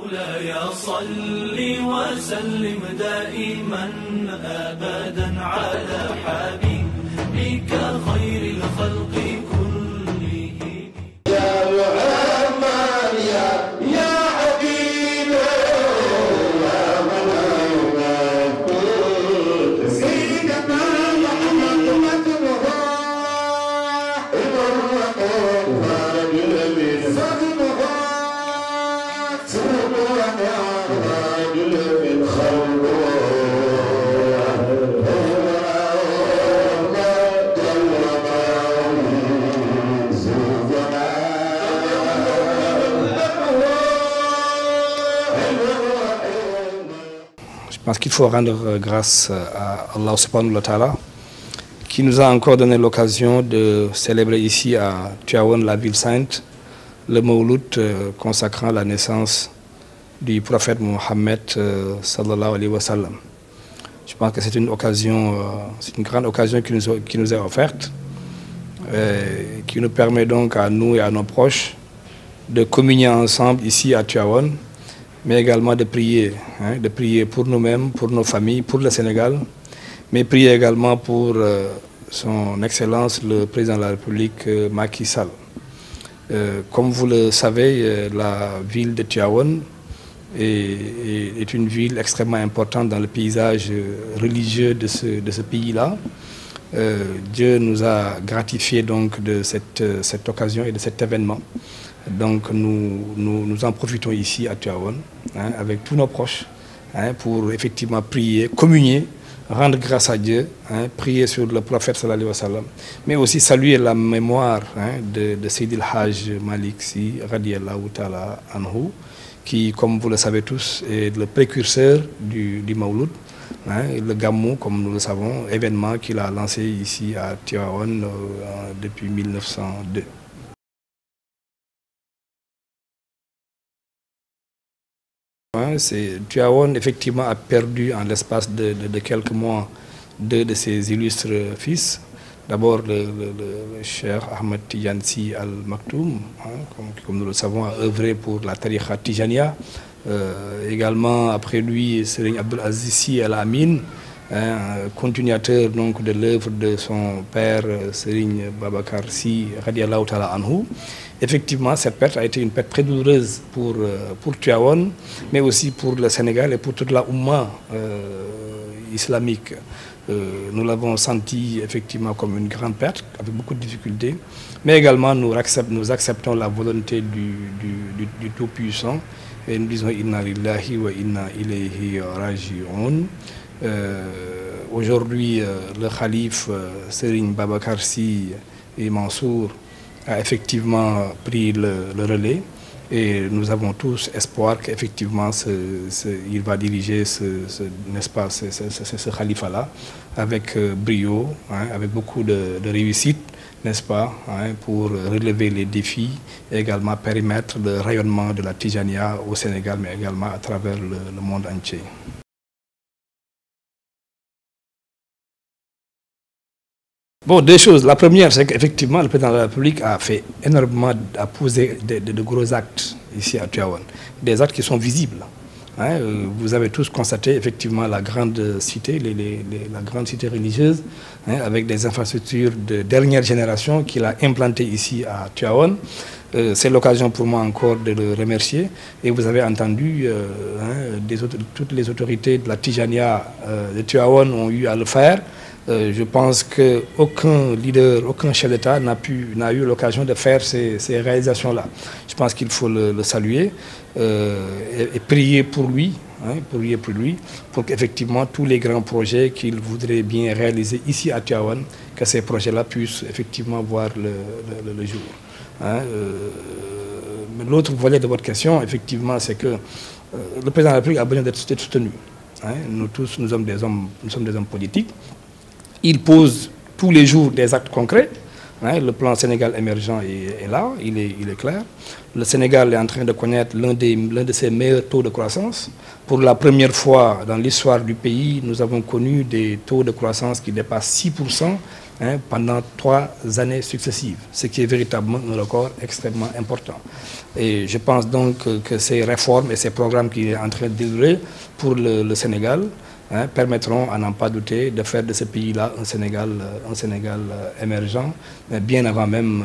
مولاي صل وسلم دائما أبدا على حبيبك خير الخلق كلهم. يا محمد يا حبيب سيدنا محمد Je pense qu'il faut rendre grâce à Allah subhanahu wa ta'ala qui nous a encore donné l'occasion de célébrer ici à Tivaouane, la ville sainte, le Mawlud consacrant la naissance du prophète Mohammed sallallahu alayhi wa sallam. Je pense que c'est une occasion, c'est une grande occasion qui nous est offerte, qui nous permet donc à nous et à nos proches de communier ensemble ici à Tivaouane, mais également de prier pour nous-mêmes, pour nos familles, pour le Sénégal, mais prier également pour son Excellence le Président de la République Macky Sall. Comme vous le savez, la ville de Tivaouane est une ville extrêmement importante dans le paysage religieux de ce pays-là. Dieu nous a gratifiés donc de cette occasion et de cet événement. Donc nous en profitons ici à Tivaouane avec tous nos proches pour effectivement prier, communier, rendre grâce à Dieu, prier sur le prophète sallallahu alayhi wa sallam, mais aussi saluer la mémoire de Seydi El Hadj Malick Sy radiyallahu ta'ala anhu, qui, comme vous le savez tous, est le précurseur du Mawlud, le Gamou, comme nous le savons, événement qu'il a lancé ici à Tivaouane depuis 1902. Tivaouane, effectivement, a perdu en l'espace de quelques mois deux de ses illustres fils. D'abord, le cher Ahmed Tidiane Sy Al Maktoum, comme nous le savons, a œuvré pour la tariqa Tijania. Également, après lui, Serigne Abdul Aziz Sy Al Amin, continuateur donc de l'œuvre de son père Serigne Babacar Sy radiyallahu ta'ala anhu. Effectivement, cette perte a été une perte très douloureuse pour Tivaouane, mais aussi pour le Sénégal et pour toute la Oumma islamique. Nous l'avons senti effectivement comme une grande perte, avec beaucoup de difficultés, mais également nous acceptons la volonté du Tout-Puissant et nous disons Inna lillahi wa inna ilayhi raji'un. Aujourd'hui, le calife Serigne Babacar Sy et Mansour a effectivement pris le relais et nous avons tous espoir qu'effectivement il va diriger n'est-ce pas, ce khalifa-là avec brio, avec beaucoup de réussite, n'est-ce pas, pour relever les défis et également permettre le rayonnement de la Tijania au Sénégal, mais également à travers le monde entier. Bon, deux choses. La première, c'est qu'effectivement, le président de la République a fait énormément, a posé de gros actes ici à Tivaouane. Des actes qui sont visibles. Vous avez tous constaté effectivement la grande cité, la grande cité religieuse, avec des infrastructures de dernière génération qu'il a implantées ici à Tivaouane. C'est l'occasion pour moi encore de le remercier. Et vous avez entendu, toutes les autorités de la Tijania de Tivaouane ont eu à le faire. Je pense qu'aucun leader, aucun chef d'État n'a eu l'occasion de faire ces réalisations-là. Je pense qu'il faut le saluer et prier pour lui, pour qu'effectivement tous les grands projets qu'il voudrait bien réaliser ici à Tivaouane, que ces projets-là puissent effectivement voir le jour. L'autre volet de votre question, effectivement, c'est que le président de la République a besoin d'être soutenu. Nous tous, nous sommes des hommes politiques. Il pose tous les jours des actes concrets. Le plan Sénégal émergent est là, il est clair. Le Sénégal est en train de connaître l'un de ses meilleurs taux de croissance. Pour la première fois dans l'histoire du pays, nous avons connu des taux de croissance qui dépassent 6% pendant 3 années successives, ce qui est véritablement un record extrêmement important. Et je pense donc que ces réformes et ces programmes qu'il est en train de dérouler pour le Sénégal permettront, à n'en pas douter, de faire de ce pays-là un Sénégal émergent, bien avant même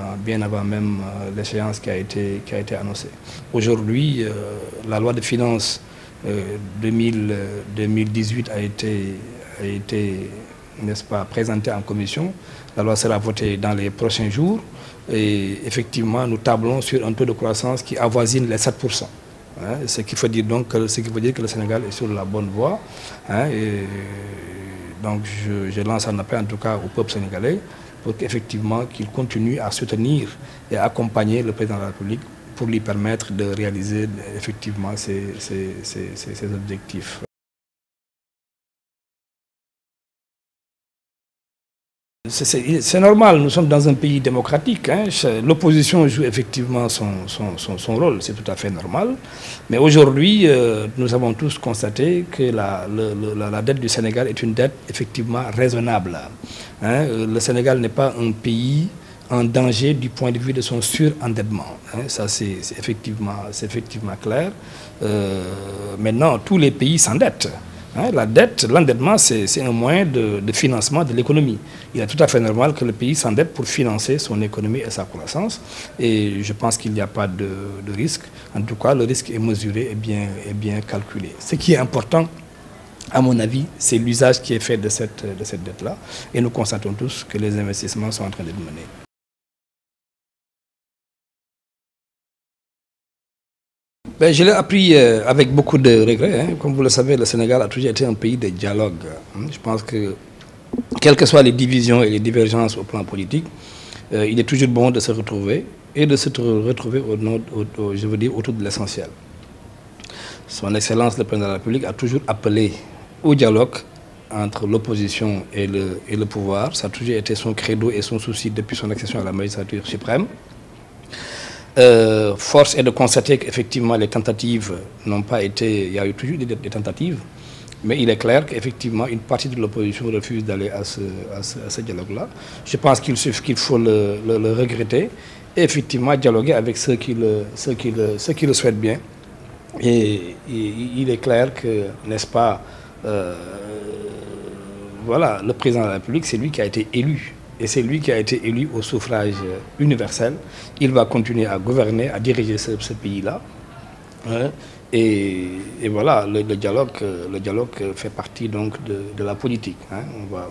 l'échéance qui a été annoncée. Aujourd'hui, la loi de finances 2018 a été n'est-ce pas, présentée en commission. La loi sera votée dans les prochains jours et effectivement, nous tablons sur un taux de croissance qui avoisine les 7%. Ce qui veut dire donc que le Sénégal est sur la bonne voie. Et donc je lance un appel en tout cas au peuple sénégalais pour qu'effectivement qu'il continue à soutenir et à accompagner le président de la République pour lui permettre de réaliser effectivement ses objectifs. C'est normal, nous sommes dans un pays démocratique. L'opposition joue effectivement son rôle, c'est tout à fait normal. Mais aujourd'hui, nous avons tous constaté que la dette du Sénégal est une dette effectivement raisonnable. Le Sénégal n'est pas un pays en danger du point de vue de son surendettement. Ça, c'est effectivement clair. Maintenant, tous les pays s'endettent. La dette, l'endettement, c'est un moyen de financement de l'économie. Il est tout à fait normal que le pays s'endette pour financer son économie et sa croissance. Et je pense qu'il n'y a pas de risque. En tout cas, le risque est mesuré et bien calculé. Ce qui est important, à mon avis, c'est l'usage qui est fait de cette dette-là. Et nous constatons tous que les investissements sont en train d'être menés. Je l'ai appris avec beaucoup de regrets. Comme vous le savez, le Sénégal a toujours été un pays de dialogue. Je pense que, quelles que soient les divisions et les divergences au plan politique, il est toujours bon de se retrouver et de se retrouver autour de l'essentiel. Son Excellence, le Président de la République, a toujours appelé au dialogue entre l'opposition et le pouvoir. Ça a toujours été son credo et son souci depuis son accession à la magistrature suprême. Force est de constater qu'effectivement les tentatives n'ont pas été... Il y a eu toujours des tentatives, mais il est clair qu'effectivement une partie de l'opposition refuse d'aller à ce dialogue-là. Je pense qu'il faut le regretter et effectivement dialoguer avec ceux qui le souhaitent bien. Et il est clair que, n'est-ce pas, voilà, le président de la République, c'est lui qui a été élu. Et c'est lui qui a été élu au suffrage universel. Il va continuer à gouverner, à diriger ce pays-là. Et voilà, le dialogue fait partie donc de la politique.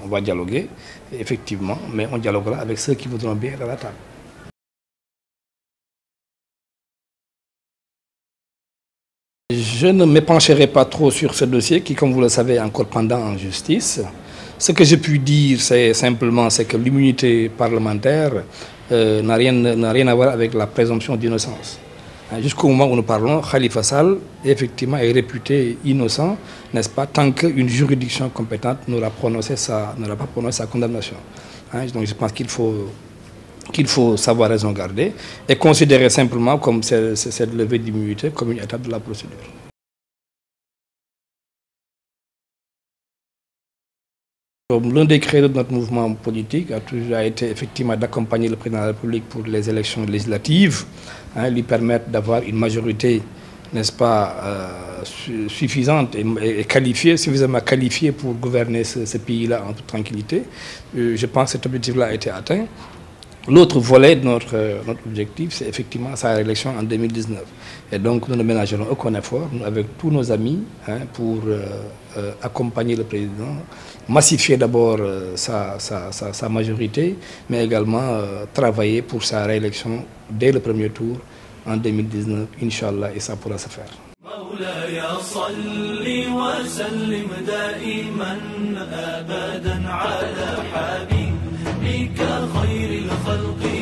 On va dialoguer, effectivement, mais on dialoguera avec ceux qui voudront bien être à la table. Je ne m'épancherai pas trop sur ce dossier qui, comme vous le savez, est encore pendant en justice. Ce que je puis dire, c'est simplement que l'immunité parlementaire n'a rien à voir avec la présomption d'innocence. Jusqu'au moment où nous parlons, Khalifa Sall, effectivement, est réputé innocent, n'est-ce pas, tant qu'une juridiction compétente n'aura pas prononcé sa condamnation. Donc je pense qu'il faut savoir raison garder et considérer simplement comme cette levée d'immunité comme une étape de la procédure. L'un des credos de notre mouvement politique a toujours été effectivement d'accompagner le président de la République pour les élections législatives, lui permettre d'avoir une majorité, n'est-ce pas, suffisante et qualifiée, suffisamment qualifiée pour gouverner ce pays-là en toute tranquillité. Je pense que cet objectif-là a été atteint. L'autre volet de notre objectif, c'est effectivement sa réélection en 2019. Et donc nous ne ménagerons aucun effort, nous, avec tous nos amis, pour accompagner le président, massifier d'abord sa majorité, mais également travailler pour sa réélection dès le premier tour en 2019, Inch'Allah, et ça pourra se faire. مولاي صل وسلم دائما أبدا على حبيبك خير الخلق